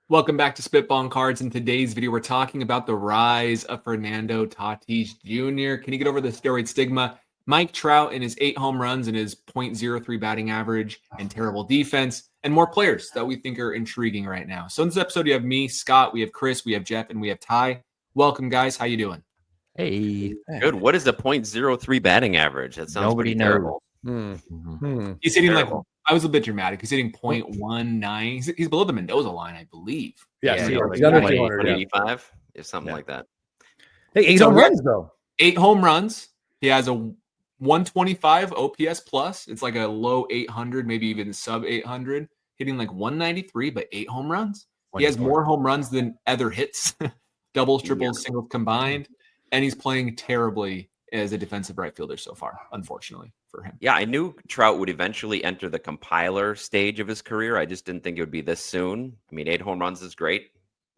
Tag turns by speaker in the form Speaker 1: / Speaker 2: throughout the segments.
Speaker 1: Welcome back to Spitballin Cards. In today's video, we're talking about the rise of Fernando Tatis Jr. Can he get over the steroid stigma? Mike Trout and his 8 home runs and his .03 batting average and terrible defense, and more players that we think are intriguing right now. So in this episode, you have me, Scott, we have Chris, we have Jeff, and we have Ty. Welcome, guys. How you doing?
Speaker 2: Hey.
Speaker 3: Good. What is the .03 batting average? That sounds
Speaker 2: Nobody
Speaker 3: pretty terrible.
Speaker 1: He's hitting terrible. I was a bit dramatic. He's hitting .19. He's below the Mendoza line, I believe.
Speaker 2: Yeah,
Speaker 3: he's
Speaker 2: like
Speaker 3: under 200, 185, if something like that.
Speaker 2: Hey, 8 home runs though.
Speaker 1: 8 home runs. He has a 125 OPS plus. It's like a low 800, maybe even sub 800. Hitting like 193, but 8 home runs. He has more home runs than other hits, doubles, triples, singles combined, and he's playing terribly as a defensive right fielder so far, unfortunately for him.
Speaker 3: Yeah, I knew Trout would eventually enter the compiler stage of his career. I just didn't think it would be this soon. I mean, 8 home runs is great.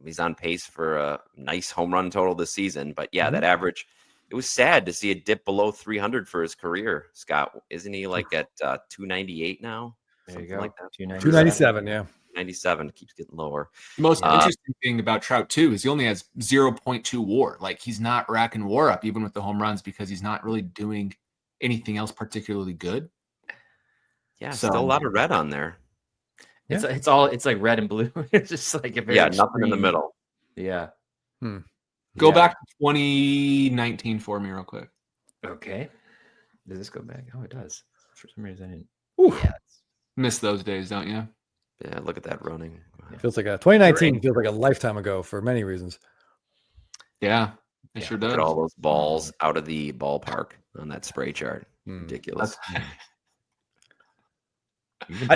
Speaker 3: He's on pace for a nice home run total this season. But yeah, that average, it was sad to see it dip below 300 for his career. Scott, isn't he like at 298 now?
Speaker 2: There you go.
Speaker 3: Like that.
Speaker 2: 297, yeah.
Speaker 3: 97 keeps getting lower.
Speaker 1: The most interesting thing about Trout, too, is he only has 0.2 WAR. Like, he's not racking WAR up, even with the home runs, because he's not really doing anything else particularly good.
Speaker 3: Yeah, so, still a lot of red on there.
Speaker 2: Yeah. It's like red and blue. It's just like
Speaker 3: nothing in the middle.
Speaker 2: Yeah.
Speaker 1: Go back to 2019 for me real quick.
Speaker 2: Okay. Does this go back? Oh, it does. For some reason, I didn't.
Speaker 1: Yeah, miss those days, don't you?
Speaker 3: Yeah, look at that running.
Speaker 4: It feels like 2019 feels like a lifetime ago for many reasons.
Speaker 1: Yeah, it sure does.
Speaker 3: Look at all those balls out of the ballpark on that spray chart. Ridiculous.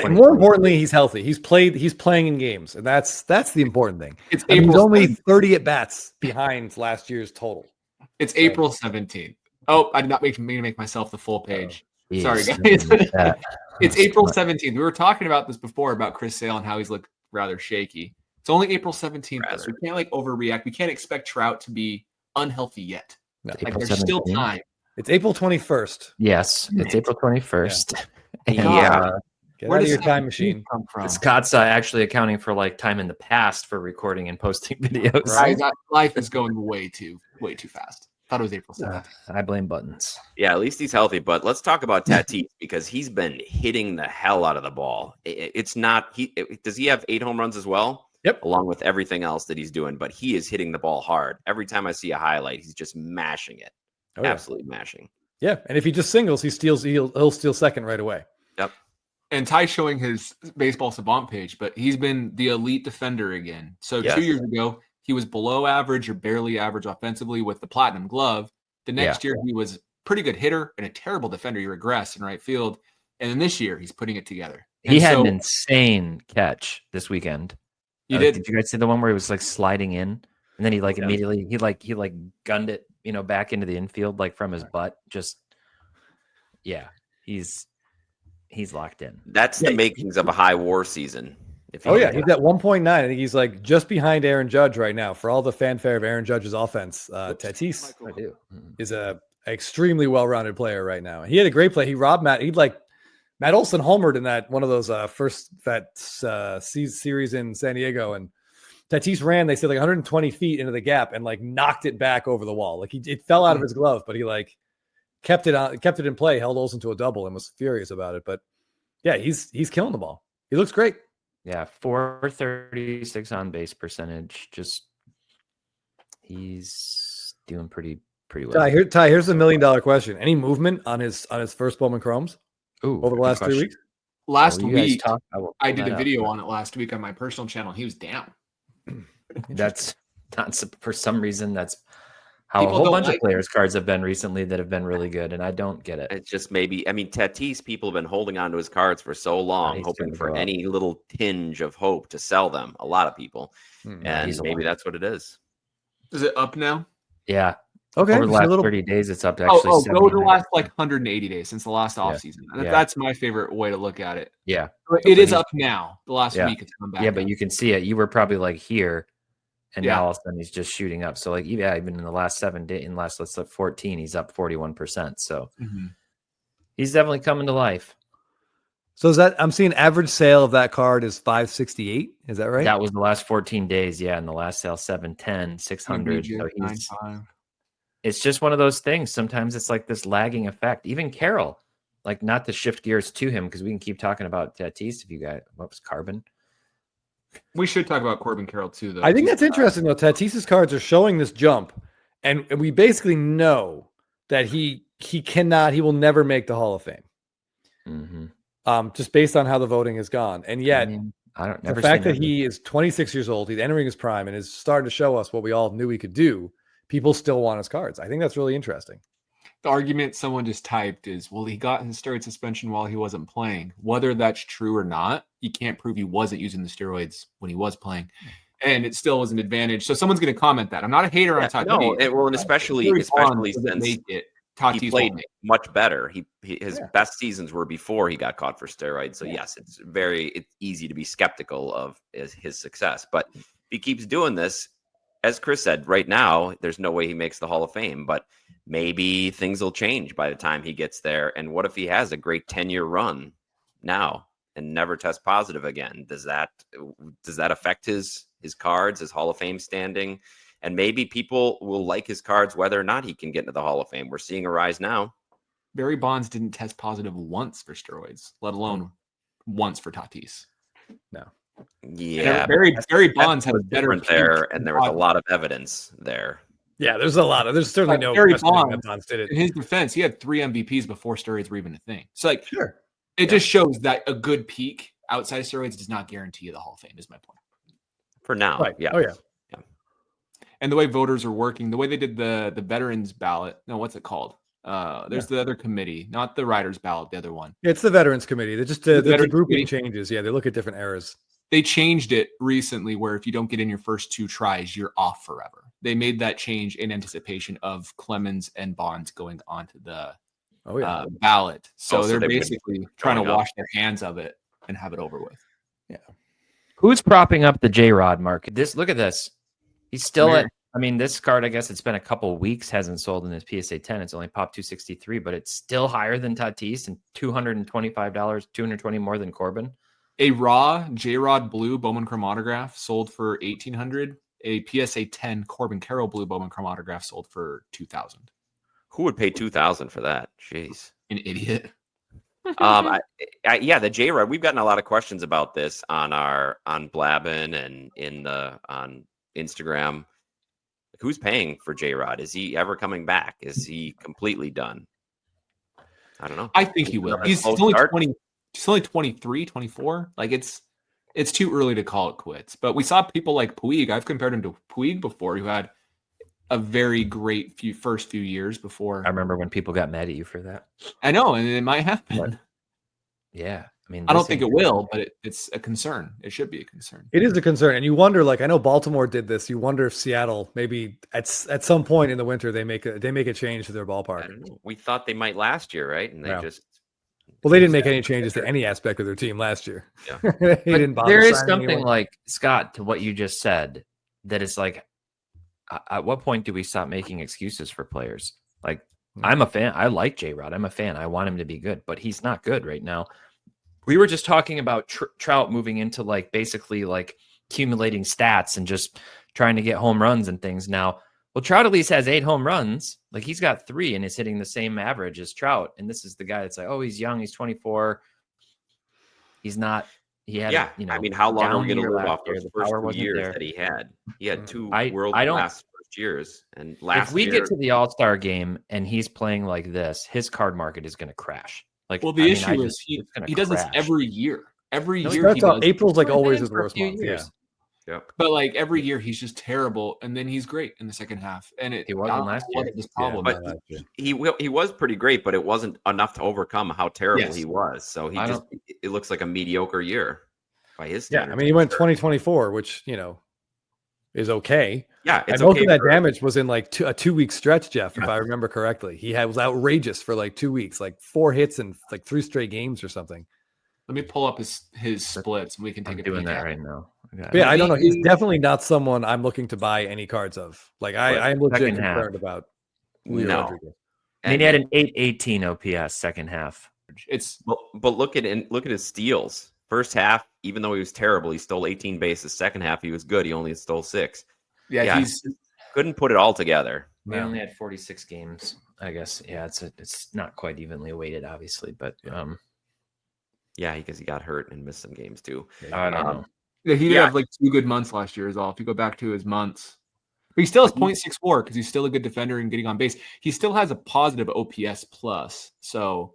Speaker 4: More importantly, he's healthy. He's playing in games, and that's the important thing. He's only 30 at bats behind last year's total.
Speaker 1: It's April 17th. Oh, I did not mean to make myself the full page. Sorry, guys. It's April 17th. We were talking about this before about Chris Sale and how he's looked rather shaky. It's only April 17th, so we can't like overreact. We can't expect Trout to be unhealthy yet.
Speaker 4: No.
Speaker 1: Like, there's still time.
Speaker 4: It's April 21st.
Speaker 2: Yes, it's April 21st.
Speaker 3: Yeah.
Speaker 4: Get out of your time machine.
Speaker 1: Come from?
Speaker 2: Scott's actually accounting for like time in the past for recording and posting videos.
Speaker 1: Right? Life is going way too fast. Thought it was April 7th.
Speaker 2: I blame buttons.
Speaker 3: Yeah, at least he's healthy. But let's talk about Tatis because he's been hitting the hell out of the ball. It's not does he have 8 home runs as well?
Speaker 4: Yep.
Speaker 3: Along with everything else that he's doing, but he is hitting the ball hard. Every time I see a highlight, he's just mashing it. Oh, yeah. Absolutely mashing.
Speaker 4: Yeah, and if he just singles, he'll steal second right away.
Speaker 3: Yep.
Speaker 1: And Ty's showing his baseball savant page, but he's been the elite defender again. So 2 years ago, he was below average or barely average offensively with the platinum glove. The next year, he was a pretty good hitter and a terrible defender. He regressed in right field. And then this year, he's putting it together. And
Speaker 2: he had an insane catch this weekend.
Speaker 1: You did.
Speaker 2: Did you guys see the one where he was like sliding in, and then he like immediately he gunned it, back into the infield like from his butt. Just he's locked in.
Speaker 3: That's the makings of a high WAR season.
Speaker 4: He's at 1.9. I think he's like just behind Aaron Judge right now for all the fanfare of Aaron Judge's offense. Tatis is a extremely well-rounded player right now. He had a great play. He robbed Matt. Matt Olson homered in that one of those series in San Diego, and Tatis ran. They said like 120 feet into the gap and like knocked it back over the wall. Like it fell out of his glove, but he like kept it in play, held Olson to a double, and was furious about it. But yeah, he's killing the ball. He looks great.
Speaker 2: Yeah, 436 on base percentage. Just he's doing pretty well.
Speaker 4: Ty, here's the $1 million question. Any movement on his first Bowman Chromes over the last 3 weeks?
Speaker 1: Last week, I did a video on it last week on my personal channel. He was down.
Speaker 2: That's not for some reason. That's how a whole bunch of players' cards have been recently that have been really good, and I don't get it.
Speaker 3: It's just Tatis, people have been holding on to his cards for so long, hoping for any little tinge of hope to sell them. A lot of people, and maybe that's what it is.
Speaker 1: Is it up now?
Speaker 2: Yeah.
Speaker 4: Okay.
Speaker 2: Over the last 30 days, it's up to actually.
Speaker 1: Go to the last 180 days since the last offseason. That's my favorite way to look at it.
Speaker 2: Yeah.
Speaker 1: It is up now. The last week it's come back.
Speaker 2: Yeah, but you can see it. You were probably like here. And now all of a sudden he's just shooting up. So even in the last 7 days, let's look 14, he's up 41%. So he's definitely coming to life.
Speaker 4: So is that I'm seeing average sale of that card is 568? Is that right?
Speaker 2: That was the last 14 days. Yeah. And the last sale, 710, 600. So it's just one of those things. Sometimes it's like this lagging effect. Even Carroll, like not to shift gears to him because we can keep talking about Tatis if you guys, Corbin.
Speaker 1: We should talk about Corbin Carroll too, though.
Speaker 4: I think that's interesting, though. Tatis's cards are showing this jump, and we basically know that he will never make the Hall of Fame.
Speaker 2: Mm-hmm.
Speaker 4: Just based on how the voting has gone. And yet,
Speaker 2: the
Speaker 4: fact that he is 26 years old, he's entering his prime, and is starting to show us what we all knew he could do, people still want his cards. I think that's really interesting.
Speaker 1: The argument someone just typed is, well, he got his steroid suspension while he wasn't playing. Whether that's true or not, you can't prove he wasn't using the steroids when he was playing. And it still was an advantage. So someone's going to comment that. I'm not a hater on Tatis.
Speaker 3: No, and especially since he played much better. His best seasons were before he got caught for steroids. So yes, it's easy to be skeptical of his success. But if he keeps doing this, as Chris said, right now, there's no way he makes the Hall of Fame, but maybe things will change by the time he gets there. And what if he has a great 10-year run now and never test positive again? Does that affect his cards, his Hall of Fame standing? And maybe people will like his cards whether or not he can get into the Hall of Fame. We're seeing a rise now.
Speaker 1: Barry Bonds didn't test positive once for steroids, let alone once for Tatis.
Speaker 4: No.
Speaker 3: Yeah,
Speaker 1: Barry Bonds had a better
Speaker 3: there, and there was a lot of evidence there.
Speaker 4: Yeah, there's certainly no
Speaker 1: Barry
Speaker 4: Bonds did it.
Speaker 1: In his defense, he had 3 MVPs before steroids were even a thing. So it just shows that a good peak outside of steroids does not guarantee you the Hall of Fame, is my point.
Speaker 3: For now.
Speaker 4: Right.
Speaker 3: Yeah.
Speaker 4: Oh yeah.
Speaker 1: And the way voters are working, the way they did the veterans ballot. No, what's it called? There's the other committee, not the writers ballot, the other one.
Speaker 4: It's the veterans committee. They're just the grouping changes. Yeah, they look at different eras.
Speaker 1: They changed it recently where if you don't get in your first 2 tries, you're off forever. They made that change in anticipation of Clemens and Bonds going onto the ballot. So they're basically trying to wash their hands of it and have it over with.
Speaker 4: Yeah.
Speaker 2: Who's propping up the J-Rod market? Look at this. He's still this card, I guess it's been a couple weeks, hasn't sold in his PSA 10. It's only popped 263, but it's still higher than Tatis and $225, $220 more than Corbin.
Speaker 1: A raw J-Rod blue Bowman chromatograph sold for $1,800. A PSA 10 Corbin Carroll blue Bowman chromatograph sold for $2,000.
Speaker 3: Who would pay $2,000 for that? Jeez,
Speaker 1: an idiot.
Speaker 3: The J-Rod. We've gotten a lot of questions about this on Blabbin and on Instagram. Who's paying for J-Rod? Is he ever coming back? Is he completely done? I don't know.
Speaker 1: I think he will. He's only 20. He's only 23, 24. Like it's too early to call it quits. But we saw people like Puig. I've compared him to Puig before, who had a very great first few years before.
Speaker 2: I remember when people got mad at you for that.
Speaker 1: I know, and it might happen.
Speaker 2: But, yeah. I mean,
Speaker 1: I don't think it will, but it's a concern. It should be a concern.
Speaker 4: It is a concern. And you wonder, I know Baltimore did this. You wonder if Seattle, maybe at some point in the winter, they make a change to their ballpark.
Speaker 3: I don't know. We thought they might last year, right? And they just...
Speaker 4: Well, they didn't make any changes to any aspect of their team last year.
Speaker 3: Yeah.
Speaker 2: There is something like, Scott, to what you just said, that it's like, at what point do we stop making excuses for players? Like, I'm a fan. I like J-Rod. I'm a fan. I want him to be good, but he's not good right now. We were just talking about Trout moving into basically accumulating stats and just trying to get home runs and things now. Well, Trout at least has 8 home runs. He's got 3 and is hitting the same average as Trout. And this is the guy that's he's young. He's 24. He's not. He had,
Speaker 3: how long are we going to live off those first 2 years that he had? He had 2 world-class first years. And
Speaker 2: if we get to the All-Star game and he's playing like this, his card market is going to crash.
Speaker 1: The issue is he does this every year. Every year he
Speaker 4: does. April's always his worst month.
Speaker 1: Yeah. Yep. But every year he's just terrible, and then he's great in the second half. And he wasn't last year. This problem,
Speaker 3: but he was pretty great, but it wasn't enough to overcome how terrible he was. So it looks like a mediocre year by his standards.
Speaker 4: Yeah, I mean he went 2024, which is okay.
Speaker 3: Yeah, it's
Speaker 4: most of that damage was in a 2-week stretch, Jeff, if I remember correctly. He was outrageous for 2 weeks, 4 hits in 3 straight games or something.
Speaker 1: Let me pull up his splits, and we can take a
Speaker 2: doing that right now.
Speaker 4: I don't know. He's definitely not someone I'm looking to buy any cards of. I'm legit concerned about Julio Rodriguez.
Speaker 2: And he had an 818 OPS second half.
Speaker 1: It's
Speaker 3: but look at his steals. First half, even though he was terrible, he stole 18 bases. Second half, he was good. He only stole 6.
Speaker 1: yeah,
Speaker 3: He couldn't put it all together.
Speaker 2: We only had 46 games, I guess. Yeah, it's not quite evenly weighted, obviously, but
Speaker 3: yeah, because he got hurt and missed some games too.
Speaker 2: I don't know.
Speaker 1: Yeah, he did have like 2 good months last year, is all. If you go back to his months, but he still has 0.64 because he's still a good defender and getting on base. He still has a positive OPS plus, so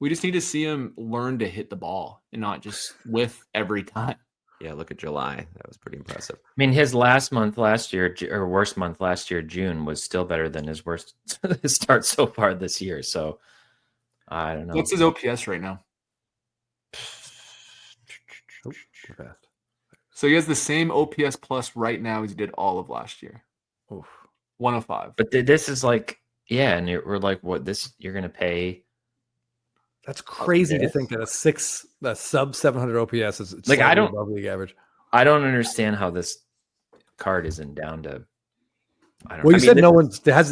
Speaker 1: we just need to see him learn to hit the ball and not just whiff every time.
Speaker 3: Yeah, look at July. That was pretty impressive.
Speaker 2: I mean, his last month last year, or worst month last year, June, was still better than his worst start so far this year. So I don't know.
Speaker 1: What's his OPS right now? So he has the same OPS plus right now as he did all of last year.
Speaker 4: Oof.
Speaker 1: 105.
Speaker 2: But this is like, yeah, and we're like, what, this you're gonna pay?
Speaker 4: That's crazy to think that a sub 700 OPS is
Speaker 2: like, I don't
Speaker 4: above league average.
Speaker 2: I don't understand how this card isn't down to. I don't
Speaker 4: Well,
Speaker 2: know.
Speaker 4: you said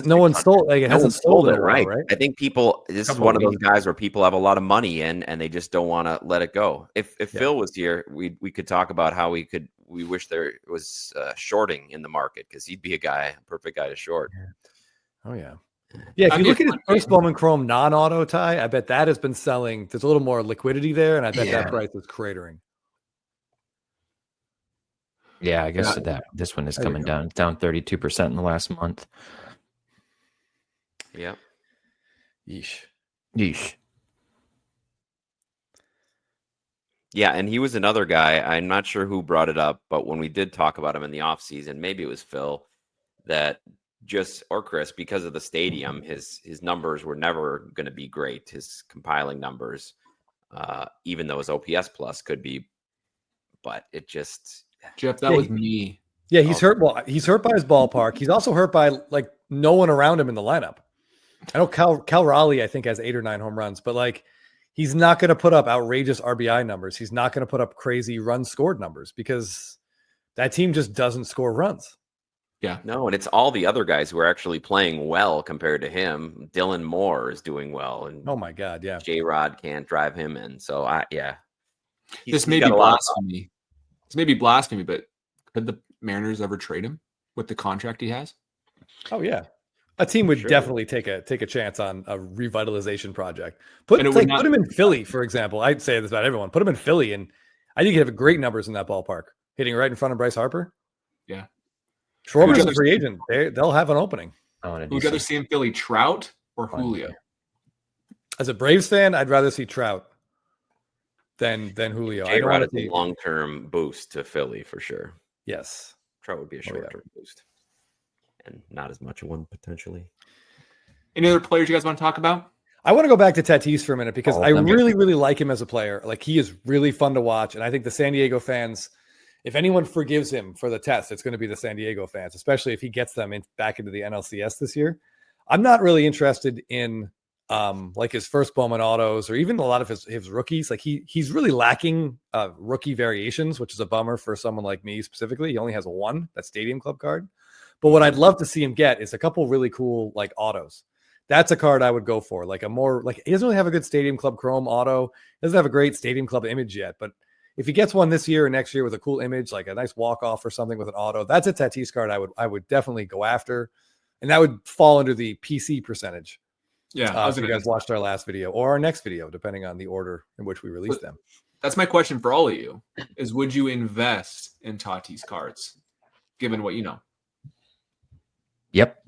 Speaker 4: no one stole, like it hasn't
Speaker 3: sold
Speaker 4: sold
Speaker 3: it, right? I think this is one of those guys where people have a lot of money in and they just don't want to let it go. If Phil was here, we could talk about how we wish there was shorting in the market, because he'd be a perfect guy to short.
Speaker 4: Oh yeah. Yeah, if you look at his first Bowman Chrome non-auto tie, I bet that has been selling. There's a little more liquidity there, and I bet that price is cratering.
Speaker 2: Yeah, I guess that this one is coming down 32% in the last month.
Speaker 3: Yeah.
Speaker 2: Yeesh.
Speaker 3: Yeah, and he was another guy. I'm not sure who brought it up, but when we did talk about him in the offseason, maybe it was Phil, or Chris, because of the stadium, his numbers were never going to be great. His compiling numbers, even though his OPS plus could be, but it just.
Speaker 1: Jeff, that was me.
Speaker 4: Yeah, he's hurt. Well, he's hurt by his ballpark. He's also hurt by like no one around him in the lineup. I know Cal Raleigh, I think, has 8 or 9 home runs, but like he's not going to put up outrageous RBI numbers. He's not going to put up crazy runs scored numbers because that team just doesn't score runs.
Speaker 3: Yeah. No, and it's all the other guys who are actually playing well compared to him. Dylan Moore is doing well, and
Speaker 4: oh my God, yeah,
Speaker 3: J-Rod can't drive him in. So
Speaker 1: This may be blasphemy. This may be blasphemy, but could the Mariners ever trade him with the contract he has?
Speaker 4: Oh yeah, a team would definitely take a chance on a revitalization project. Put him in Philly, for example. I'd say this about everyone. Put him in Philly, and I think he'd have great numbers in that ballpark, hitting right in front of Bryce Harper.
Speaker 1: Yeah,
Speaker 4: Schwarber's a free agent. They'll have an opening.
Speaker 1: Would you rather see in Philly Trout or Julio?
Speaker 4: As a Braves fan, I'd rather see Trout than Julio.
Speaker 3: J-Rod is a long-term boost to Philly for sure.
Speaker 4: Yes.
Speaker 3: Trout would be a short-term boost. And not as much of one, potentially.
Speaker 1: Any other players you guys want to talk about?
Speaker 4: I want to go back to Tatis for a minute because I really, really like him as a player. Like, he is really fun to watch. And I think the San Diego fans, if anyone forgives him for the test, it's going to be the San Diego fans, especially if he gets them back into the NLCS this year. I'm not really interested in like his first Bowman autos or even a lot of his rookies. Like he's really lacking rookie variations, which is a bummer for someone like me specifically. He only has that Stadium Club card. But what I'd love to see him get is a couple really cool like autos. That's a card I would go for. Like he doesn't really have a good Stadium Club Chrome auto. He doesn't have a great Stadium Club image yet, but if he gets one this year or next year with a cool image, like a nice walk-off or something with an auto, that's a Tatis card I would definitely go after. And that would fall under the PC percentage.
Speaker 1: Yeah.
Speaker 4: If you guys watched our last video or our next video, depending on the order in which we release them.
Speaker 1: That's my question for all of you is, would you invest in Tatis cards given what you know?
Speaker 2: Yep.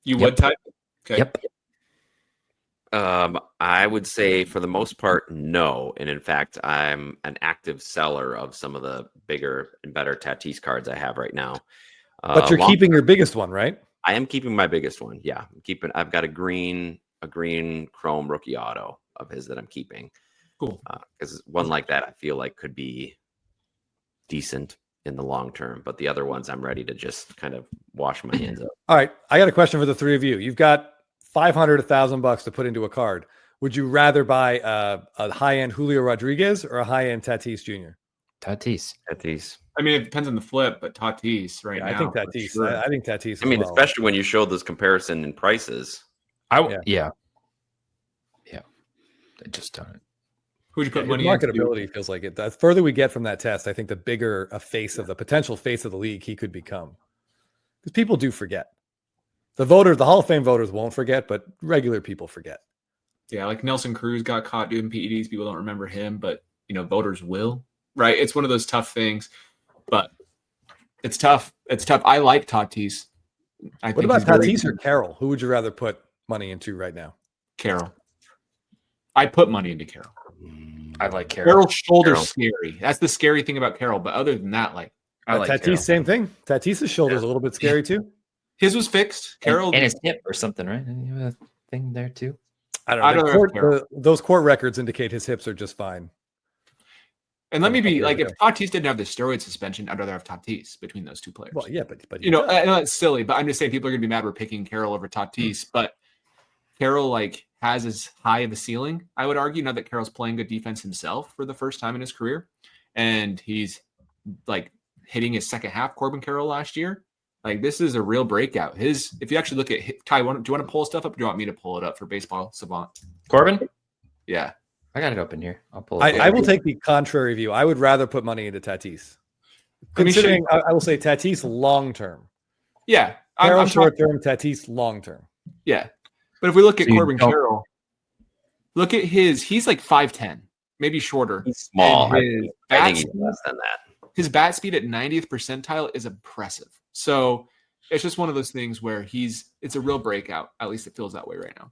Speaker 1: You would type? Okay.
Speaker 2: Yep.
Speaker 3: I would say for the most part, no. And in fact, I'm an active seller of some of the bigger and better Tatis cards I have right now.
Speaker 4: But you're keeping your biggest one, right?
Speaker 3: I am keeping my biggest one. Yeah. I've got a green Chrome rookie auto of his that I'm keeping.
Speaker 1: Cool.
Speaker 3: Because one like that I feel like could be decent in the long term, but the other ones I'm ready to just kind of wash my hands up.
Speaker 4: All right. I got a question for the three of you. You've got $500,000 to put into a card. Would you rather buy a high-end Julio Rodriguez or a high-end Tatis Jr.?
Speaker 2: Tatis.
Speaker 3: I
Speaker 1: mean, it depends on the flip, but Tatis now.
Speaker 4: I think Tatis. Sure. I think Tatis.
Speaker 3: Especially when you show this comparison in prices.
Speaker 2: Yeah. just don't.
Speaker 1: Who'd you put
Speaker 4: His
Speaker 1: money into?
Speaker 4: marketability feels like it. The further we get from that test, I think the bigger a face of the potential face of the league he could become. Because people do forget. The Hall of Fame voters won't forget, but regular people forget.
Speaker 1: Yeah, like Nelson Cruz got caught doing PEDs. People don't remember him, but voters will. Right? It's one of those tough things, but it's tough. It's tough. I like Tatis.
Speaker 4: What about Tatis or Carroll? Who would you rather put money into right now?
Speaker 1: Carroll. I put money into Carroll.
Speaker 2: I like Carroll.
Speaker 1: Carroll's shoulder's scary. That's the scary thing about Carroll. But other than that, I like
Speaker 4: Tatis,
Speaker 1: Carroll.
Speaker 4: same thing. Tatis' shoulder's a little bit scary too.
Speaker 1: His was fixed. Carroll
Speaker 2: and his hip or something, right? And you have a thing there too.
Speaker 4: I don't know. Those court records indicate his hips are just fine.
Speaker 1: And let me be if Tatis didn't have the steroid suspension, I'd rather have Tatis between those two players.
Speaker 4: Well, yeah, but
Speaker 1: I know it's silly, but I'm just saying people are gonna be mad we're picking Carroll over Tatis. But Carroll has as high of a ceiling, I would argue, now that Carroll's playing good defense himself for the first time in his career, and he's hitting his second half. Corbin Carroll last year, this is a real breakout. If you actually look at Ty, do you want to pull stuff up? Or do you want me to pull it up for Baseball Savant?
Speaker 2: Corbin?
Speaker 1: Yeah.
Speaker 2: I got it open here. I'll pull it.
Speaker 4: I will take the contrary view. I would rather put money into Tatis. Considering, I will say Tatis long term.
Speaker 1: Yeah.
Speaker 4: Carroll short term, Tatis long term.
Speaker 1: Yeah. But if we look at Corbin Carroll, look at he's 5'10", maybe shorter.
Speaker 3: He's small.
Speaker 1: I
Speaker 3: think he's less than that.
Speaker 1: His bat speed at 90th percentile is impressive. So it's just one of those things where it's a real breakout. At least it feels that way right now.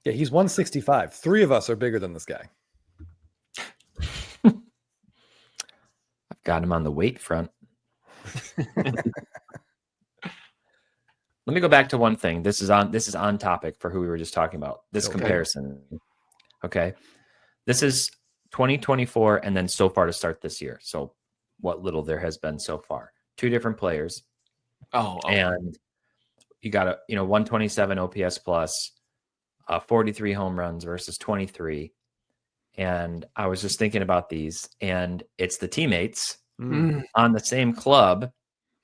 Speaker 4: Yeah, he's 165. 3 of us are bigger than this guy.
Speaker 2: I've got him on the weight front. Let me go back to one thing. This is on topic for who we were just talking about. This comparison. Okay. This is 2024 and then so far to start this year. So what little there has been so far. 2 different players. And you got a 127 OPS plus, 43 home runs versus 23. And I was just thinking about these, and it's the teammates on the same club.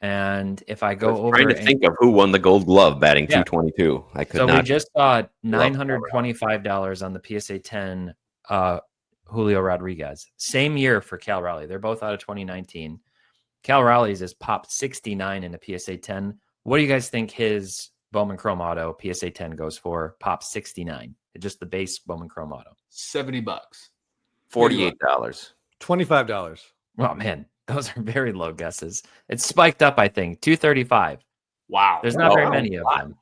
Speaker 2: And if I go over
Speaker 3: trying to think of who won the Gold Glove batting 222, I could not.
Speaker 2: So we just saw $925 on the PSA 10 Julio Rodriguez. Same year for Cal Raleigh. They're both out of 2019. Cal Raleigh's has popped 69 in a PSA 10. What do you guys think his Bowman Chrome Auto PSA 10 goes for? Pop 69. Just the base Bowman Chrome Auto.
Speaker 1: $70.
Speaker 3: $48.
Speaker 4: $25.
Speaker 2: Oh man, those are very low guesses. It's spiked up, I think. $235.
Speaker 1: Wow.
Speaker 2: There's not very many of them.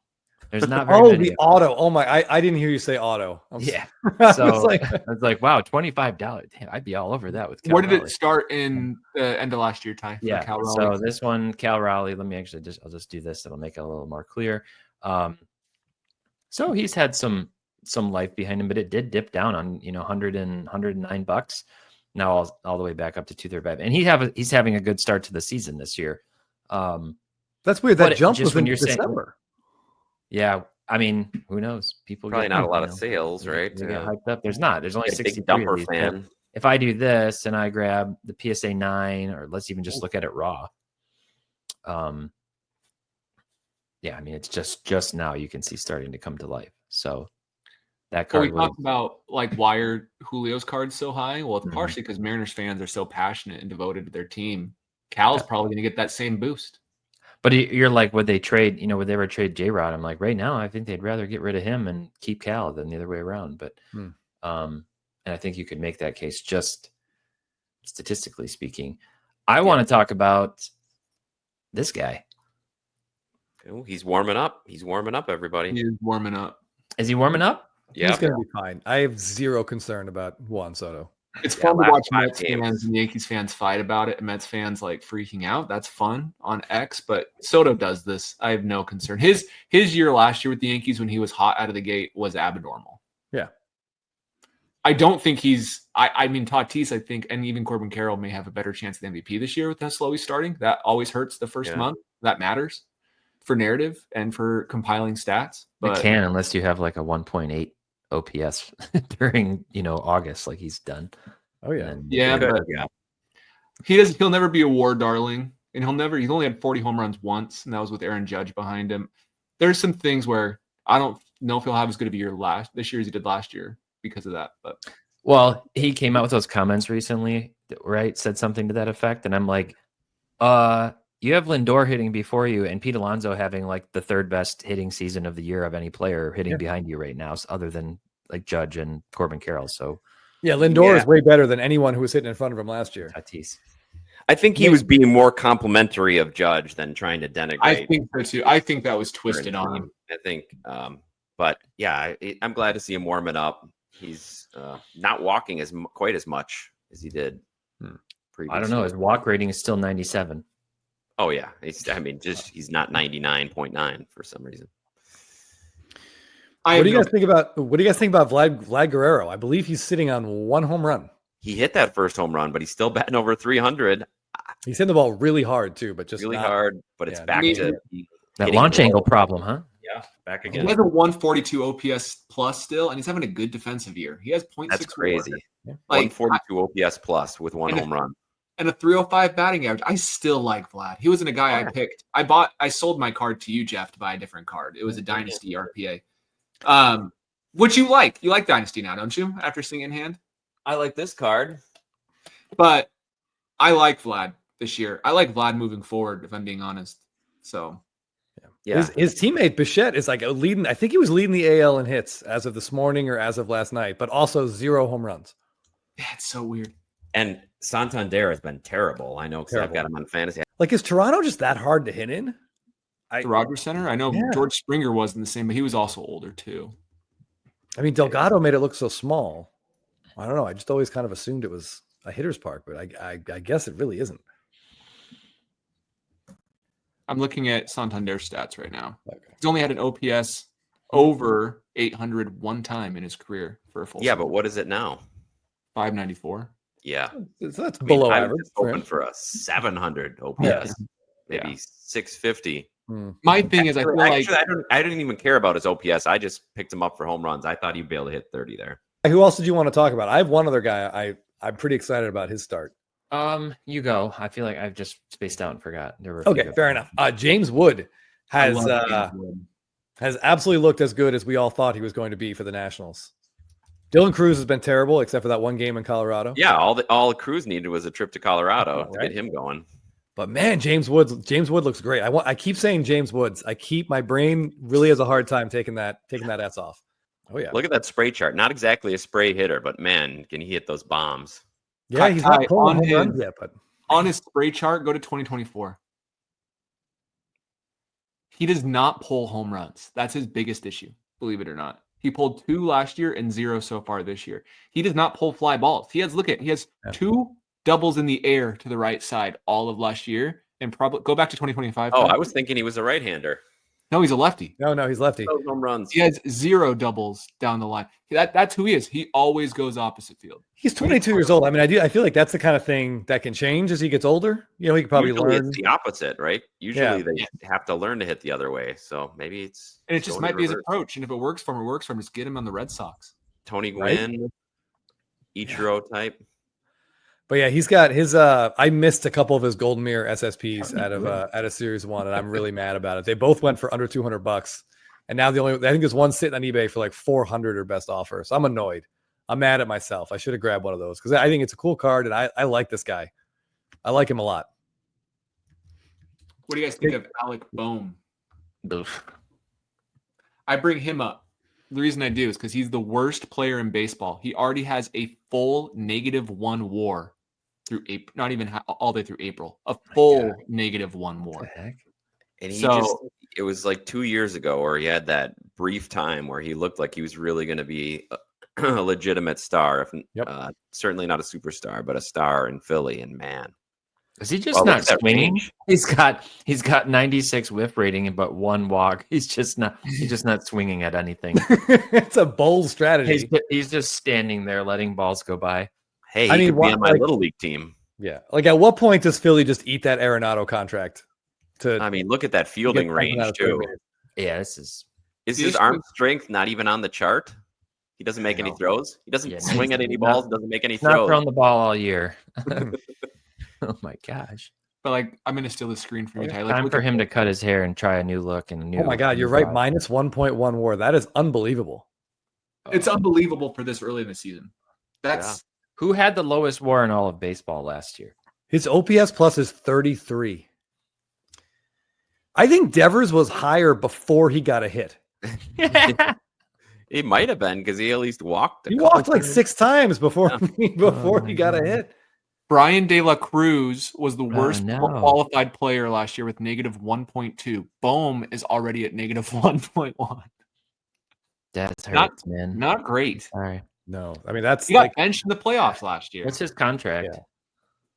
Speaker 2: There's not very many.
Speaker 4: The auto. Oh my! I didn't hear you say auto.
Speaker 2: Yeah.
Speaker 4: So
Speaker 2: I was like, wow, $25. Damn, I'd be all over that with Cal
Speaker 1: Where did
Speaker 2: Raleigh.
Speaker 1: it start in the end of last year, Ty?
Speaker 2: Yeah.
Speaker 1: Cal Raleigh?
Speaker 2: So this one, Cal Raleigh. Let me actually I'll just do this. It'll make it a little more clear. So he's had some life behind him, but it did dip down on $109. Now all the way back up to 235, and he's having a good start to the season this year.
Speaker 4: That's weird. That jump was in December.
Speaker 2: Yeah, I mean, who knows? People
Speaker 3: probably not a lot of sales, right?
Speaker 2: They get hyped up. There's only 63
Speaker 3: dumper
Speaker 2: of these.
Speaker 3: fan.
Speaker 2: If I do this and I grab the PSA 9, or let's even just look at it raw. Yeah, I mean, it's just now you can see starting to come to life. So that card.
Speaker 1: We talked about why are Julio's cards so high? Well, it's partially because Mariners fans are so passionate and devoted to their team. Cal's probably going to get that same boost.
Speaker 2: But you're like, would they trade? Would they ever trade J-Rod? I'm like, right now, I think they'd rather get rid of him and keep Cal than the other way around. But, and I think you could make that case just statistically speaking. I want to talk about this guy.
Speaker 3: Oh, he's warming up. Everybody.
Speaker 1: He's warming up.
Speaker 2: Is he warming up?
Speaker 3: Yeah,
Speaker 4: he's going to be fine. I have zero concern about Juan Soto.
Speaker 1: It's fun to watch Mets fans and Yankees fans fight about it, and Mets fans freaking out. That's fun on X, but Soto does this. I have no concern. His year last year with the Yankees when he was hot out of the gate was abnormal.
Speaker 4: Yeah.
Speaker 1: I don't think I mean, Tatis, I think, and even Corbin Carroll may have a better chance at MVP this year with how slow he's starting. That always hurts the first month. That matters for narrative and for compiling stats. But
Speaker 2: it can, unless you have a 1.8 OPS during August, like he's done.
Speaker 4: Oh yeah,
Speaker 2: and
Speaker 1: he'll never be a WAR darling, and he's only had 40 home runs once, and that was with Aaron Judge behind him. There's some things where I don't know if he'll have as good of a year this year as he did last year. because of that. But
Speaker 2: well, he came out with those comments recently, right? Said something to that effect, and I'm like, you have Lindor hitting before you, and Pete Alonso having like the third best hitting season of the year of any player hitting behind you right now, other than like Judge and Corbin Carroll. So
Speaker 4: yeah, Lindor is way better than anyone who was hitting in front of him last year.
Speaker 2: Tatis.
Speaker 3: I think he was being more complimentary of Judge than trying to denigrate.
Speaker 1: I think so too. I think that was twisted on him.
Speaker 3: I think, but yeah, I'm glad to see him warming up. He's not walking quite as much as he did previously.
Speaker 2: I don't know. His walk rating is still 97.
Speaker 3: Oh yeah, he's not 99.9 for some reason.
Speaker 4: What do you guys think about Vlad Guerrero? I believe he's sitting on 1 home run.
Speaker 3: He hit that first home run, but he's still batting over 300.
Speaker 4: He's hitting the ball really hard too, but just
Speaker 3: really hard. But it's back to
Speaker 2: that launch angle problem, huh?
Speaker 3: Yeah, back again.
Speaker 1: He has a 142 OPS plus still, and he's having a good defensive year. He has 0.6.
Speaker 3: That's crazy.
Speaker 4: Yeah.
Speaker 3: Like 142 OPS plus with 1 home run.
Speaker 1: And a 305 batting average. I still like Vlad. He wasn't a guy I picked. I sold my card to you, Jeff, to buy a different card. It was a Dynasty RPA. Which you like. You like Dynasty now, don't you? After seeing in hand?
Speaker 3: I like this card.
Speaker 1: But I like Vlad this year. I like Vlad moving forward, if I'm being honest. So
Speaker 3: yeah.
Speaker 4: His teammate Bichette is like leading. I think he was leading the AL in hits as of this morning or as of last night, but also 0 home runs.
Speaker 1: Yeah, it's so weird.
Speaker 3: And Santander has been terrible. I know because I've got him on fantasy.
Speaker 4: Like, is Toronto just that hard to hit in?
Speaker 1: The Rogers Center? I know George Springer wasn't the same, but he was also older too.
Speaker 4: I mean, Delgado made it look so small. I don't know. I just always kind of assumed it was a hitter's park, but I guess it really isn't.
Speaker 1: I'm looking at Santander stats right now.
Speaker 4: Okay.
Speaker 1: He's only had an OPS over 800 one time in his career for a full season.
Speaker 3: But what is it now?
Speaker 1: 594.
Speaker 3: Yeah.
Speaker 4: So that's below
Speaker 3: I'm
Speaker 4: average.
Speaker 3: just hoping for a 700 OPS. Maybe 650.
Speaker 1: My thing is, I feel like
Speaker 3: I didn't even care about his OPS. I just picked him up for home runs. I thought he'd be able to hit 30 there.
Speaker 4: Who else did you want to talk about? I have one other guy. I'm pretty excited about his start.
Speaker 2: You go. I feel like I've just spaced out and forgot. There were
Speaker 4: okay, fair enough. James Wood has absolutely looked as good as we all thought he was going to be for the Nationals. Dylan Cruz has been terrible, except for that one game in Colorado.
Speaker 3: Yeah, all Cruz needed was a trip to Colorado to get him going.
Speaker 4: But man, James Wood looks great. I keep saying James Woods. My brain really has a hard time taking that S off. Oh yeah.
Speaker 3: Look at that spray chart. Not exactly a spray hitter, but man, can he hit those bombs?
Speaker 4: Yeah, he's not pulling home runs yet, but
Speaker 1: on his spray chart, go to 2024. He does not pull home runs. That's his biggest issue, believe it or not. He pulled 2 last year and 0 so far this year. He does not pull fly balls. He has 2 doubles in the air to the right side all of last year, and probably go back to 2025.
Speaker 3: Oh, I was thinking he was a right-hander.
Speaker 1: No, he's a lefty.
Speaker 4: No, he's lefty.
Speaker 3: Those home runs.
Speaker 1: He has 0 doubles down the line. That's who he is. He always goes opposite field.
Speaker 4: He's 22 years old. I mean, I feel like that's the kind of thing that can change as he gets older. You know, he could probably learn.
Speaker 3: It's the opposite, right? Usually they have to learn to hit the other way. So maybe it's
Speaker 1: and it just might be his approach. And if it works for him, it works for him. Just get him on the Red Sox.
Speaker 3: Tony Gwynn, Ichiro type.
Speaker 4: But yeah, he's got his. I missed a couple of his Golden Mirror SSPs out of Series 1, and I'm really mad about it. They both went for under $200, and now I think there's one sitting on eBay for like 400 or best offer. So I'm annoyed. I'm mad at myself. I should have grabbed one of those because I think it's a cool card, and I like this guy. I like him a lot.
Speaker 1: What do you guys think of Alec Bohm? I bring him up. The reason I do is because he's the worst player in baseball. He already has a full -1 WAR through April, not even all the way through April. A full -1 WAR.
Speaker 3: And it was like 2 years ago where he had that brief time where he looked like he was really going to be a legitimate star. Certainly not a superstar, but a star in Philly. And man,
Speaker 2: is he just not swinging? He's got 96 whiff rating but 1 walk. He's just not swinging at anything.
Speaker 4: It's a bold strategy.
Speaker 2: He's just standing there letting balls go by.
Speaker 3: Hey, he could be on my little league team.
Speaker 4: Yeah. Like at what point does Philly just eat that Arenado contract?
Speaker 3: Look at that fielding range too.
Speaker 2: Yeah, is
Speaker 3: his arm strength not even on the chart? He doesn't make any throws. He doesn't swing at any balls. Doesn't make any throws.
Speaker 2: Not thrown the ball all year. Oh my gosh!
Speaker 1: But I'm gonna steal the screen from you, Tyler.
Speaker 2: Time for him to cut his hair and try a new look and a new.
Speaker 4: Oh my God, you're right. -1.1 WAR. That is unbelievable.
Speaker 1: It's unbelievable for this early in the season. That's
Speaker 2: Who had the lowest WAR in all of baseball last year?
Speaker 4: His OPS plus is 33. I think Devers was higher before he got a hit.
Speaker 3: He might have been because he at least walked.
Speaker 4: He walked like 6 times before he got a hit.
Speaker 1: Brian De La Cruz was the worst qualified player last year with negative 1.2. Bohm is already at negative 1.1.
Speaker 2: That's hurts, man.
Speaker 1: Not great.
Speaker 2: All right.
Speaker 4: No, I mean that's
Speaker 1: he got benched in the playoffs last year.
Speaker 2: What's his contract?
Speaker 4: Yeah.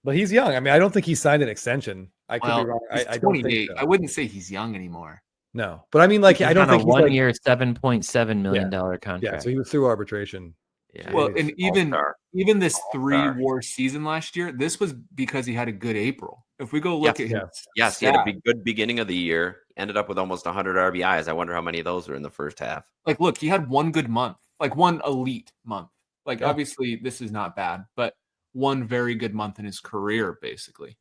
Speaker 4: But he's young. I mean, I don't think he signed an extension. I could be wrong. I don't think so.
Speaker 1: I wouldn't say he's young anymore.
Speaker 4: No, but I mean, like, I don't think
Speaker 2: he's 1 year, $7.7 million contract.
Speaker 4: Yeah, so he was through arbitration.
Speaker 3: Yeah,
Speaker 1: well, and even this 3 WAR season last year, this was because he had a good April. If we go look at him,
Speaker 3: he had a good beginning of the year. Ended up with almost 100 RBIs. I wonder how many of those were in the first half.
Speaker 1: Like, look, he had one good month, like one elite month. Like, obviously, this is not bad, but one very good month in his career, basically.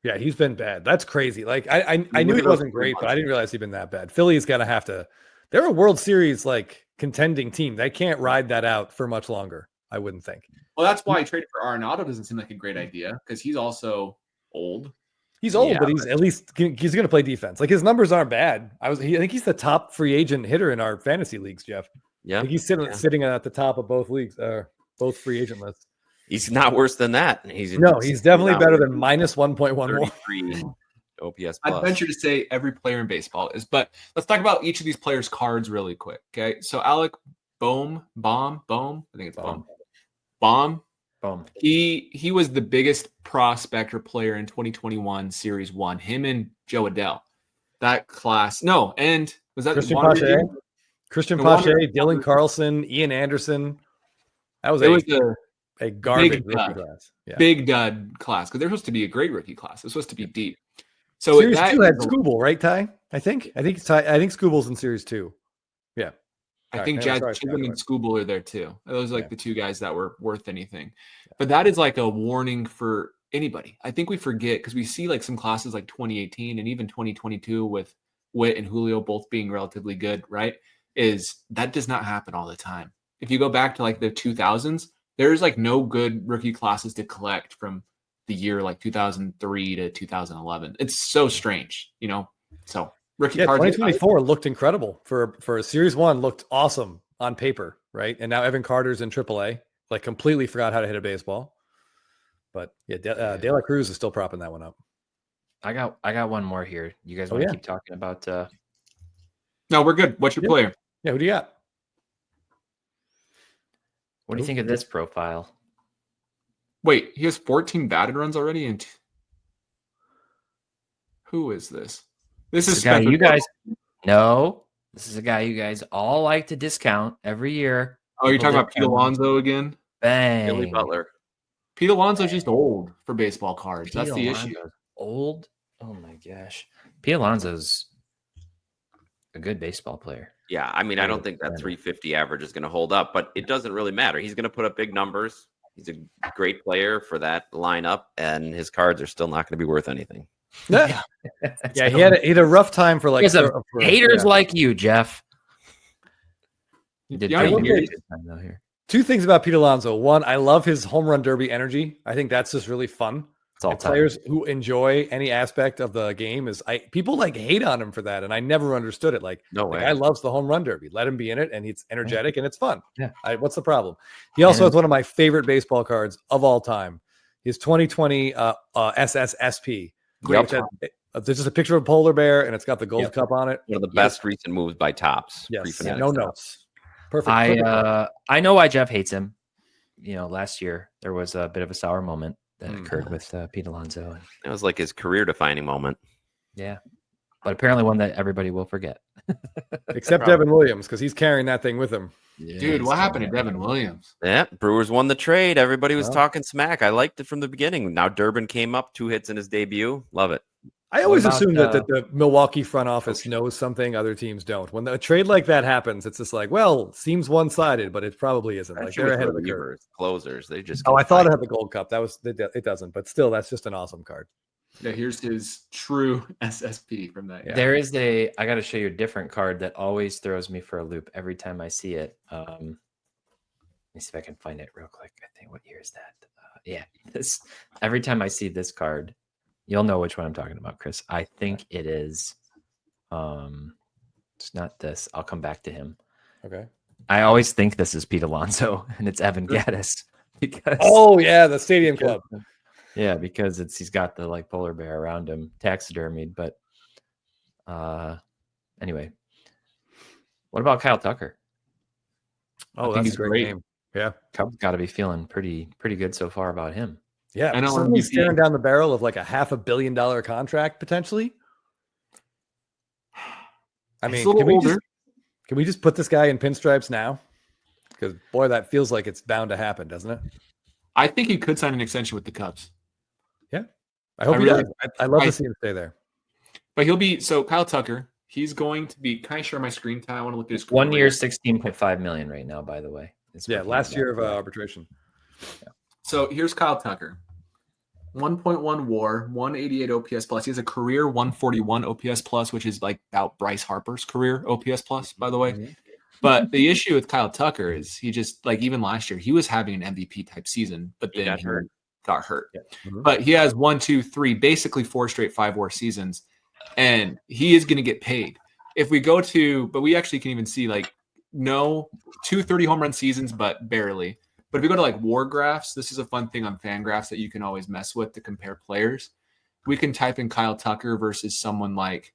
Speaker 4: Yeah, he's been bad. That's crazy. Like, I knew he wasn't great, but I didn't realize he'd been that bad. Philly's gonna have to. They're a World Series like contending team. They can't ride that out for much longer. I wouldn't think.
Speaker 1: Well, that's why trading for Arenado doesn't seem like a great idea because he's also old.
Speaker 4: He's old, but he's at least he's going to play defense. Like his numbers aren't bad. I think he's the top free agent hitter in our fantasy leagues, Jeff.
Speaker 3: Yeah,
Speaker 4: he's sitting at the top of both leagues, both free agent lists.
Speaker 3: He's not worse than that. He's
Speaker 4: definitely better than minus 1.1 more.
Speaker 3: OPS plus.
Speaker 1: I'd venture to say every player in baseball is, but let's talk about each of these players' cards really quick. Okay, so Alec Bohm, I think it's Bohm. He was the biggest prospect or player in 2021 Series 1. Him and Joe Adell. That class. No, and was that
Speaker 4: Christian Pache, Dylan Carlson, Ian Anderson. That was a garbage rookie class. Yeah.
Speaker 1: Big dud class because they're supposed to be a great rookie class. It's supposed to be deep. So
Speaker 4: Series 2 had Skubal, right, Ty? I think Skubal's in Series 2. Yeah.
Speaker 1: I think Jazz Chisholm and Skubal are there too. Those are like the two guys that were worth anything. But that is like a warning for anybody. I think we forget because we see like some classes like 2018 and even 2022 with Witt and Julio both being relatively good, right? Is that does not happen all the time. If you go back to like the 2000s, there's like no good rookie classes to collect from the year like 2003 to 2011. It's so strange, So rookie cards.
Speaker 4: 2024 looked incredible for a Series 1. Looked awesome on paper, right? And now Evan Carter's in AAA. Like completely forgot how to hit a baseball. But De La Cruz is still propping that one up.
Speaker 2: I got one more here. You guys want to keep talking about?
Speaker 1: No, we're good. What's your player?
Speaker 4: Yeah, who do you got?
Speaker 2: What do you think of this profile?
Speaker 1: Wait, he has 14 batted runs already, and who is this? This is
Speaker 2: a guy you guys. No, this is a guy you guys all like to discount every year.
Speaker 1: Oh, you're talking about Pete Alonso again?
Speaker 2: Bang,
Speaker 3: Billy Butler.
Speaker 1: Pete Alonso's just old for baseball cards. That's the issue.
Speaker 2: Old? Oh my gosh, Pete Alonso's a good baseball player.
Speaker 3: Yeah, I mean, I don't think that 350 average is going to hold up, but it doesn't really matter. He's going to put up big numbers. He's a great player for that lineup, and his cards are still not going to be worth anything.
Speaker 4: Yeah, he had a rough time for like
Speaker 2: haters like you, Jeff.
Speaker 4: He did here. 2 things about Pete Alonso. One, I love his home run derby energy. I think that's just really fun. Players who enjoy any aspect of the game people like hate on him for that, and I never understood it. Like, no way. I loves the home run derby. Let him be in it, and it's energetic and it's fun. Yeah, what's the problem? He also has one of my favorite baseball cards of all time. His 2020 SSSP. Yep. There's just a picture of a polar bear, and it's got the gold cup on it.
Speaker 3: One of the best recent moves by Topps.
Speaker 4: Yes, no notes. Perfect.
Speaker 2: I know why Jeff hates him. Last year there was a bit of a sour moment that occurred with Pete Alonso.
Speaker 3: It was like his career-defining moment.
Speaker 2: Yeah, but apparently one that everybody will forget.
Speaker 4: Except Devin Williams, because he's carrying that thing with him.
Speaker 1: Yeah, dude, what happened to Devin Williams?
Speaker 3: Yeah, Brewers won the trade. Everybody was talking smack. I liked it from the beginning. Now Durbin came up, 2 hits in his debut. Love it.
Speaker 4: I always assume that the Milwaukee front office knows something other teams don't. When a trade like that happens, it's just like, well, seems one-sided, but it probably isn't. Like they're ahead of the curve.
Speaker 3: Closers, they just.
Speaker 4: I thought it had the gold cup. It doesn't, but still, that's just an awesome card.
Speaker 1: Yeah, here's his true SSP from that. Yeah.
Speaker 2: There is I got to show you a different card that always throws me for a loop every time I see it. me see if I can find it real quick. I think, what year is that? Yeah, this. Every time I see this card, you'll know which one I'm talking about, Chris. I think it is. It's not this. I'll come back to him.
Speaker 4: Okay.
Speaker 2: I always think this is Pete Alonso, and it's Evan Gaddis because.
Speaker 4: Oh yeah, the Stadium Club.
Speaker 2: Yeah, because he's got the like polar bear around him, taxidermied. But anyway, what about Kyle Tucker?
Speaker 4: Oh, that's a great game. Yeah,
Speaker 2: Cubs got to be feeling pretty good so far about him.
Speaker 4: Yeah, and someone's staring down the barrel of like a $500 million contract potentially. I mean, can we just put this guy in pinstripes now? Because boy, that feels like it's bound to happen, doesn't it?
Speaker 1: I think he could sign an extension with the Cubs.
Speaker 4: Yeah, I hope he does. I'd love to see him stay there.
Speaker 1: But he'll be Kyle Tucker. He's going to be. Can I share my screen time? I want to look at his
Speaker 2: 1 year, $16.5 million right now. By the way,
Speaker 4: last year of arbitration.
Speaker 1: Yeah. So here's Kyle Tucker. 1.1 WAR, 188 OPS plus. He has a career 141 OPS plus, which is like about Bryce Harper's career OPS plus, by the way. Mm-hmm. But the issue with Kyle Tucker is he just like even last year he was having an MVP type season, but then he got hurt. Yeah. Mm-hmm. But he has 1, 2, 3, basically 4 straight 5 WAR seasons, and he is going to get paid. If we go to, but we actually can even see like no 2 30 home run seasons, but barely. But if you go to like WAR graphs, this is a fun thing on Fangraphs that you can always mess with to compare players. We can type in Kyle Tucker versus someone like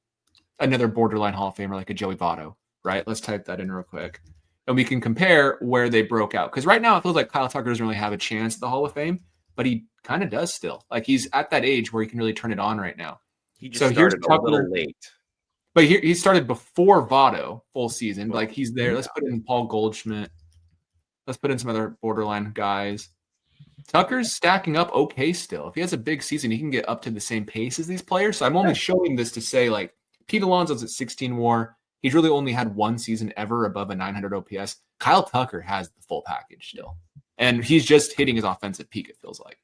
Speaker 1: another borderline Hall of Famer like a Joey Votto, right? Let's type that in real quick. And we can compare where they broke out. Because right now it feels like Kyle Tucker doesn't really have a chance at the Hall of Fame, but he kind of does still. Like he's at that age where he can really turn it on right now.
Speaker 3: He just started a little late.
Speaker 1: But he started before Votto full season. Like he's there. Let's put in Paul Goldschmidt. Let's put in some other borderline guys. Tucker's stacking up okay still. If he has a big season, he can get up to the same pace as these players. So I'm only showing this to say, like, Pete Alonso's at 16 WAR. He's really only had one season ever above a 900 OPS. Kyle Tucker has the full package still. And he's just hitting his offensive peak, it feels like.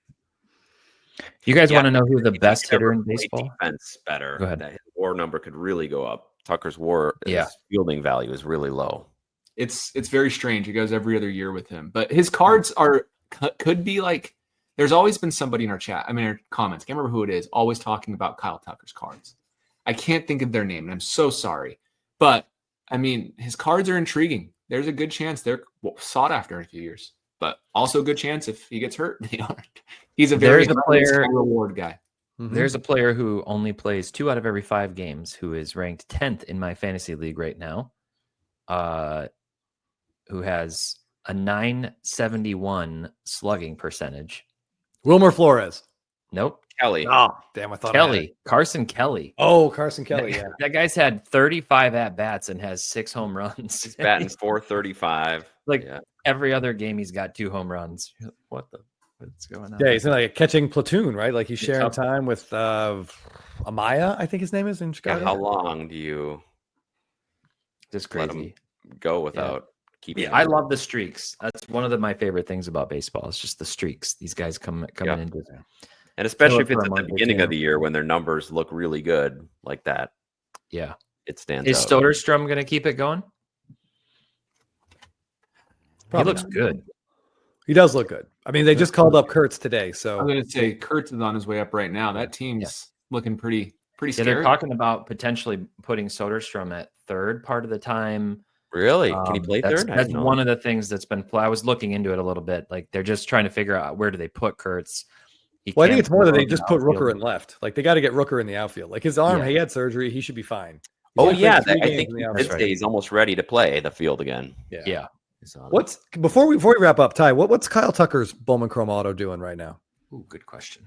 Speaker 2: You guys want to know who the best hitter in baseball?
Speaker 3: Defense better.
Speaker 2: Go ahead.
Speaker 3: That WAR number could really go up. Tucker's WAR, his fielding value is really low.
Speaker 1: It's very strange. It goes every other year with him. But his cards could be like, there's always been somebody in our chat, our comments, can't remember who it is, always talking about Kyle Tucker's cards. I can't think of their name, and I'm so sorry. But, his cards are intriguing. There's a good chance they're sought after in a few years. But also a good chance if he gets hurt, they aren't. He's a very reward guy.
Speaker 2: Mm-hmm. There's a player who only plays 2 out of every 5 games who is ranked 10th in my fantasy league right now. Who has a 971 slugging percentage.
Speaker 4: Wilmer Flores.
Speaker 2: Nope.
Speaker 3: Kelly.
Speaker 4: Oh, damn, I thought
Speaker 2: Kelly. Carson Kelly.
Speaker 4: Oh, Carson Kelly, yeah.
Speaker 2: That guy's had 35 at-bats and has 6 home runs.
Speaker 3: He's batting 435.
Speaker 2: Every other game, he's got 2 home runs. What's going on?
Speaker 4: Yeah, he's in like a catching platoon, right? Like he's sharing time with Amaya, I think his name is in Chicago.
Speaker 3: Yeah, how long do you
Speaker 2: just crazy
Speaker 3: let him go without keeping?
Speaker 2: I love the streaks. That's one of my favorite things about baseball. It's just the streaks. These guys coming into it.
Speaker 3: And especially if it's at the beginning of the year when their numbers look really good like that.
Speaker 2: Yeah.
Speaker 3: It stands out.
Speaker 2: Is Soderstrom going to keep it going?
Speaker 4: Probably
Speaker 2: he looks good.
Speaker 4: He does look good. They just called up Kurtz today. So
Speaker 1: I'm going to say Kurtz is on his way up right now. That team's looking pretty scary.
Speaker 2: They're talking about potentially putting Soderstrom at third part of the time.
Speaker 3: Really? Can he play third?
Speaker 2: That's one of the things that's been. I was looking into it a little bit. Like they're just trying to figure out where do they put Kurtz.
Speaker 4: I think it's more that they just put Rooker in left. Like they got to get Rooker in the outfield. Like his arm, he had surgery. He should be fine.
Speaker 3: I think he did say he's almost ready to play the field again.
Speaker 2: Yeah.
Speaker 4: Before we wrap up, Ty? What's Kyle Tucker's Bowman Chrome Auto doing right now?
Speaker 2: Ooh, good question.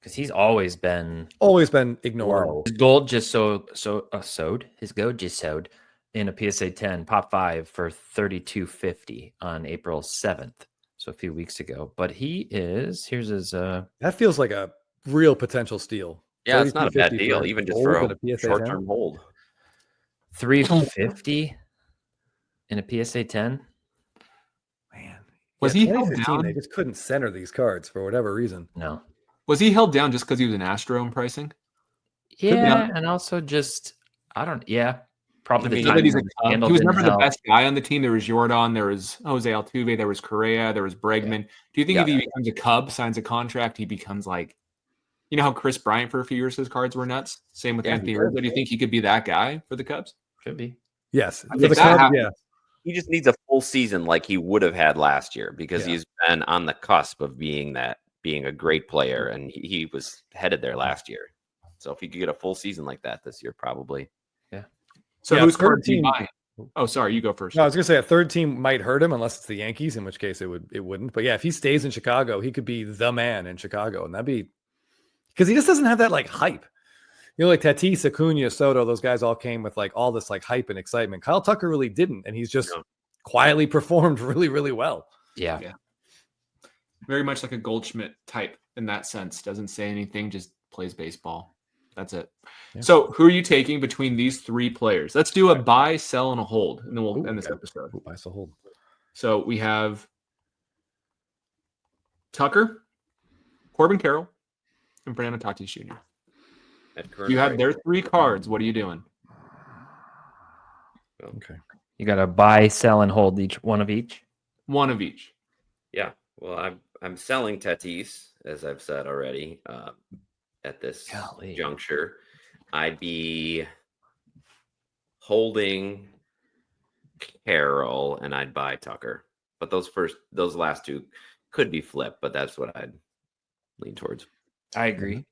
Speaker 2: Because he's always been
Speaker 4: ignored.
Speaker 2: Whoa. His gold just sowed. His gold just sowed in a PSA 10 Pop 5 for $32.50 on April 7th. So a few weeks ago. But here's his
Speaker 4: that feels like a real potential steal.
Speaker 3: Yeah, it's not a bad deal, even just for a short-term hold.
Speaker 2: $350 in a PSA 10.
Speaker 4: Man,
Speaker 1: was he held down?
Speaker 4: They just couldn't center these cards for whatever reason.
Speaker 2: No.
Speaker 1: Was he held down just because he was an Astro in pricing?
Speaker 2: Yeah, and also just probably the
Speaker 1: He was
Speaker 2: handle
Speaker 1: never the
Speaker 2: help.
Speaker 1: best guy on the team. There was Jordan, there was Jose Altuve, there was Correa, there was Bregman. Do you think if he becomes a Cub, signs a contract, he becomes like, you know how Chris Bryant for a few years his cards were nuts? Same with Anthony Rizzo. Do you think he could be that guy for the Cubs?
Speaker 2: Could be.
Speaker 4: Yes.
Speaker 1: For the Cubs,
Speaker 3: He just needs a full season like he would have had last year because he's been on the cusp of being a great player, and he was headed there last year. So if he could get a full season like that this year, probably.
Speaker 2: Yeah.
Speaker 1: So whose card do you buy? Oh, sorry, you go first.
Speaker 4: No, I was gonna say a third team might hurt him unless it's the Yankees, in which case it wouldn't. But yeah, if he stays in Chicago, he could be the man in Chicago, and that'd be because he just doesn't have that like hype. You know, like Tatis, Acuna, Soto, those guys all came with like all this like hype and excitement. Kyle Tucker really didn't, and he's just quietly performed really, really well.
Speaker 2: Yeah.
Speaker 1: Very much like a Goldschmidt type in that sense. Doesn't say anything, just plays baseball. That's it. Yeah. So who are you taking between these three players? Let's do a buy, sell, and a hold, and then we'll end this episode.
Speaker 4: Buy, sell, hold.
Speaker 1: So we have Tucker, Corbin Carroll, and Fernando Tatis Jr. You have their three cards. What are you doing?
Speaker 4: Okay.
Speaker 2: You got to buy, sell, and hold one of each.
Speaker 1: One of each.
Speaker 3: Yeah. Well, I'm selling Tatis, as I've said already. At this juncture, I'd be holding Carroll and I'd buy Tucker. But those last two could be flipped, but that's what I'd lean towards.
Speaker 2: I agree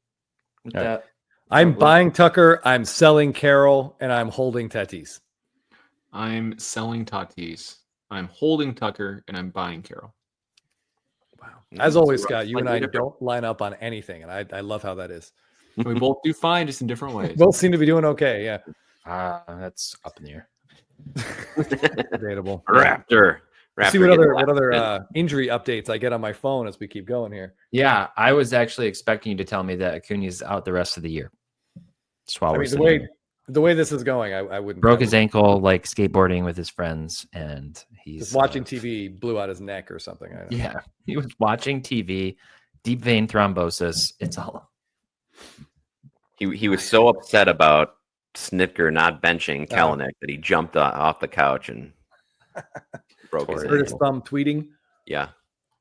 Speaker 2: with that.
Speaker 4: I'm buying Tucker, I'm selling Carroll, and I'm holding Tatis.
Speaker 1: I'm selling Tatis. I'm holding Tucker, and I'm buying Carroll.
Speaker 4: Wow. As always, Scott, you and I don't line up on anything, and I love how that is.
Speaker 1: We both do fine, just in different ways.
Speaker 4: Both seem to be doing okay, yeah.
Speaker 2: That's up in the air.
Speaker 4: Debatable.
Speaker 3: Raptor.
Speaker 4: See what other injury updates I get on my phone as we keep going here.
Speaker 2: Yeah, I was actually expecting you to tell me that Acuna's out the rest of the year.
Speaker 4: The way this is going, I wouldn't.
Speaker 2: Broke his ankle like skateboarding with his friends, and he's
Speaker 4: just watching TV, blew out his neck or something. I don't know.
Speaker 2: Yeah, he was watching TV, deep vein thrombosis. It's all.
Speaker 3: He was so upset about Snitker not benching Kalanick that he jumped off the couch and broke his ankle.
Speaker 4: Hurt his thumb tweeting.
Speaker 3: Yeah.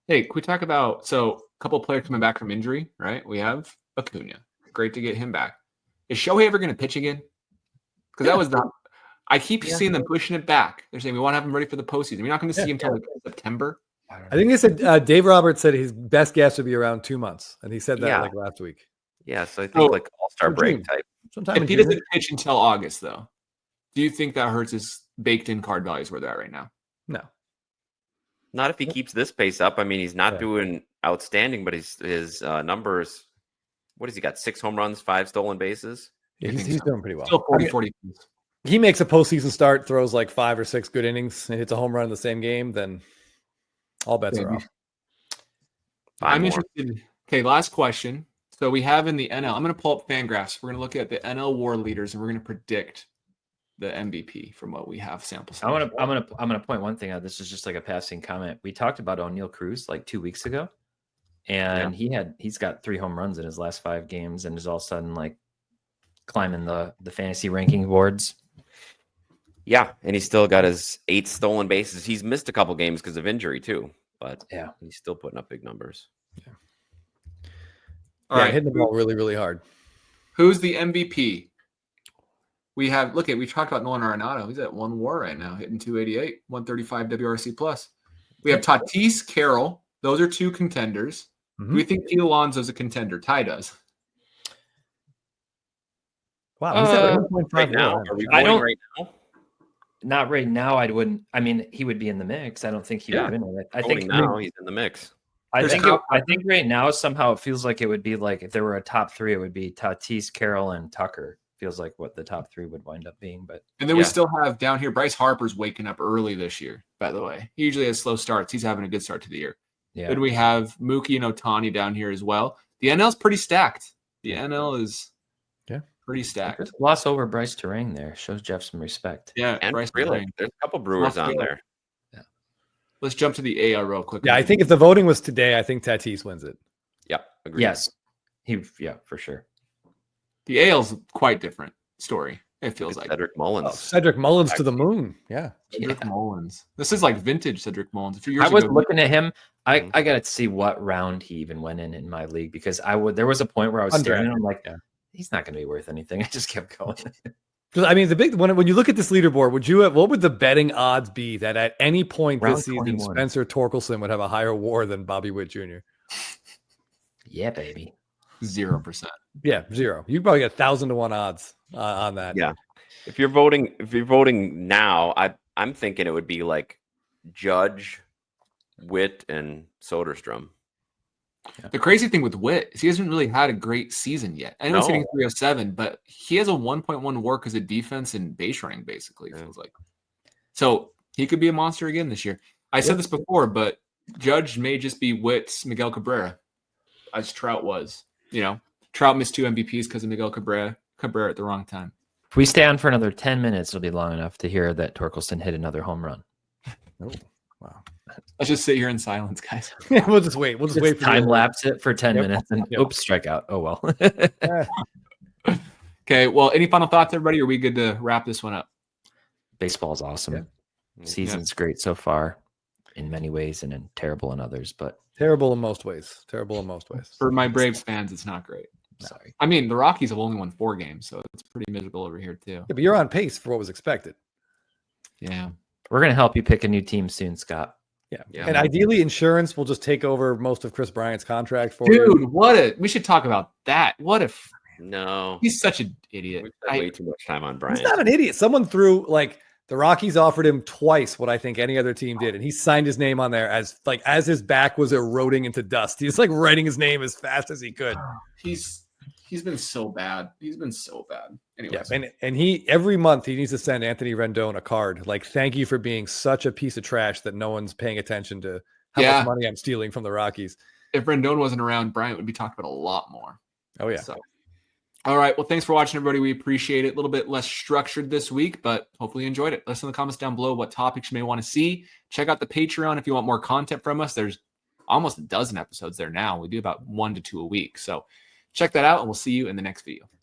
Speaker 1: Hey, can we talk about a couple of players coming back from injury? Right, we have Acuna. Great to get him back. Is Shohei ever going to pitch again? Because that was the. I keep seeing them pushing it back. They're saying we want to have him ready for the postseason. We're not going to see him until like September.
Speaker 4: I think they said Dave Roberts said his best guess would be around 2 months, and he said that like last week.
Speaker 3: Yeah, so I think like All-Star break type.
Speaker 1: If he doesn't pitch until August, though, do you think that hurts his baked-in card values where they're at right now?
Speaker 4: No.
Speaker 3: Not if he keeps this pace up. I mean, he's not doing outstanding, but his numbers. What has he got? 6 home runs, 5 stolen bases.
Speaker 4: Yeah, he's doing pretty well.
Speaker 1: Still 40.
Speaker 4: He makes a postseason start, throws like 5 or 6 good innings, and hits a home run in the same game. Then all bets are off.
Speaker 1: I'm interested. Okay, last question. So we have in the NL. I'm going to pull up Fangraphs. We're going to look at the NL WAR leaders, and we're going to predict the MVP from what we have sample size.
Speaker 2: I'm gonna point one thing out. This is just like a passing comment. We talked about O'Neal Cruz like 2 weeks ago, and he's got 3 home runs in his last 5 games, and is all of a sudden like climbing the fantasy ranking boards.
Speaker 3: Yeah, and he's still got his 8 stolen bases. He's missed a couple games because of injury too, but he's still putting up big numbers.
Speaker 4: Yeah.
Speaker 1: All right,
Speaker 4: hitting the ball really, really hard.
Speaker 1: Who's the MVP? We talked about Nolan Arenado. He's at 1 WAR right now, hitting 288, 135 WRC plus. We have Tatis, Carroll. Those are 2 contenders. Do we think Pete Alonso's a contender? Ty does.
Speaker 4: Wow, he's at 1.5
Speaker 3: right now. Are we
Speaker 2: I
Speaker 3: going
Speaker 2: don't.
Speaker 3: right now?
Speaker 2: Not right now. I wouldn't. I mean, he would be in the mix. I don't think he would win it. I think
Speaker 3: now he's in the mix.
Speaker 2: I think right now somehow it feels like it would be like if there were a top 3, it would be Tatis, Carroll, and Tucker. Feels like what the top 3 would wind up being. But
Speaker 1: then we still have down here Bryce Harper's waking up early this year. By the way, he usually has slow starts. He's having a good start to the year.
Speaker 2: Yeah.
Speaker 1: Then we have Mookie and Ohtani down here as well. The NL's pretty stacked. The NL is pretty stacked.
Speaker 2: Just gloss over Bryce Terang there. Shows Jeff some respect.
Speaker 1: Yeah,
Speaker 3: And
Speaker 1: Bryce
Speaker 3: really,
Speaker 1: Terang.
Speaker 3: there's a couple Brewers on there.
Speaker 1: Let's jump to the AL real quick.
Speaker 4: Yeah, I think if the voting was today, I think Tatis wins it.
Speaker 3: Yep. Agreed.
Speaker 2: Yes. For sure.
Speaker 1: The AL's quite different story. It feels like
Speaker 3: Cedric Mullins.
Speaker 4: Oh, Cedric Mullins to the moon. Yeah.
Speaker 1: Cedric Mullins. This is like vintage Cedric Mullins. A few years
Speaker 2: I was
Speaker 1: ago,
Speaker 2: looking at him. I got to see what round he even went in my league because there was a point where I was staring at him like, he's not going to be worth anything. I just kept going.
Speaker 4: Because I mean, the big when you look at this leaderboard, what would the betting odds be that at any point
Speaker 2: Round
Speaker 4: this season
Speaker 2: 21.
Speaker 4: Spencer Torkelson would have a higher WAR than Bobby Witt Jr.?
Speaker 2: Yeah, baby.
Speaker 1: 0%.
Speaker 4: Yeah, 0. You probably get 1,000 to 1 odds on that.
Speaker 3: Yeah. If you're voting now, I'm thinking it would be like Judge, Witt, and Soderstrom.
Speaker 1: Yeah. The crazy thing with Witt is he hasn't really had a great season yet. I know he's hitting 307, but he has a 1.1 WAR because of defense and base running, basically, it feels like. So he could be a monster again this year. I said this before, but Judge may just be Witt's Miguel Cabrera, as Trout was. Trout missed 2 MVPs because of Miguel Cabrera at the wrong time.
Speaker 2: If we stay on for another 10 minutes, it'll be long enough to hear that Torkelson hit another home run.
Speaker 4: Oh, wow.
Speaker 1: Let's just sit here in silence, guys.
Speaker 4: We'll just wait. We'll just wait for
Speaker 2: time lapse it for 10 minutes and oops, strikeout. Oh, well.
Speaker 1: Okay. Well, any final thoughts, everybody? Or are we good to wrap this one up?
Speaker 2: Baseball is awesome. Season's great so far in many ways and terrible in others, but
Speaker 4: terrible in most ways.
Speaker 1: For my Braves fans, it's not great.
Speaker 2: Sorry.
Speaker 1: I mean, the Rockies have only won 4 games, so it's pretty miserable over here too.
Speaker 4: Yeah, but you're on pace for what was expected.
Speaker 1: Yeah.
Speaker 2: We're going to help you pick a new team soon, Scott.
Speaker 4: Yeah. And ideally, insurance will just take over most of Chris Bryant's contract for you.
Speaker 1: Dude, we should talk about that. What if
Speaker 3: No.
Speaker 1: he's such an idiot?
Speaker 3: We spent way too much time on Bryant.
Speaker 4: He's not an idiot. Someone threw the Rockies offered him twice what I think any other team did, and he signed his name on there as his back was eroding into dust. He's writing his name as fast as he could.
Speaker 1: He's been so bad. He's been so bad. Anyways.
Speaker 4: Yeah, and he every month he needs to send Anthony Rendon a card like, thank you for being such a piece of trash that no one's paying attention to how much money I'm stealing from the Rockies.
Speaker 1: If Rendon wasn't around, Bryant would be talked about a lot more.
Speaker 4: Oh yeah.
Speaker 1: So, all right. Well, thanks for watching, everybody. We appreciate it. A little bit less structured this week, but hopefully you enjoyed it. Let us know in the comments down below what topics you may want to see. Check out the Patreon if you want more content from us. There's almost a dozen episodes there now. We do about 1 to 2 a week. So check that out, and we'll see you in the next video.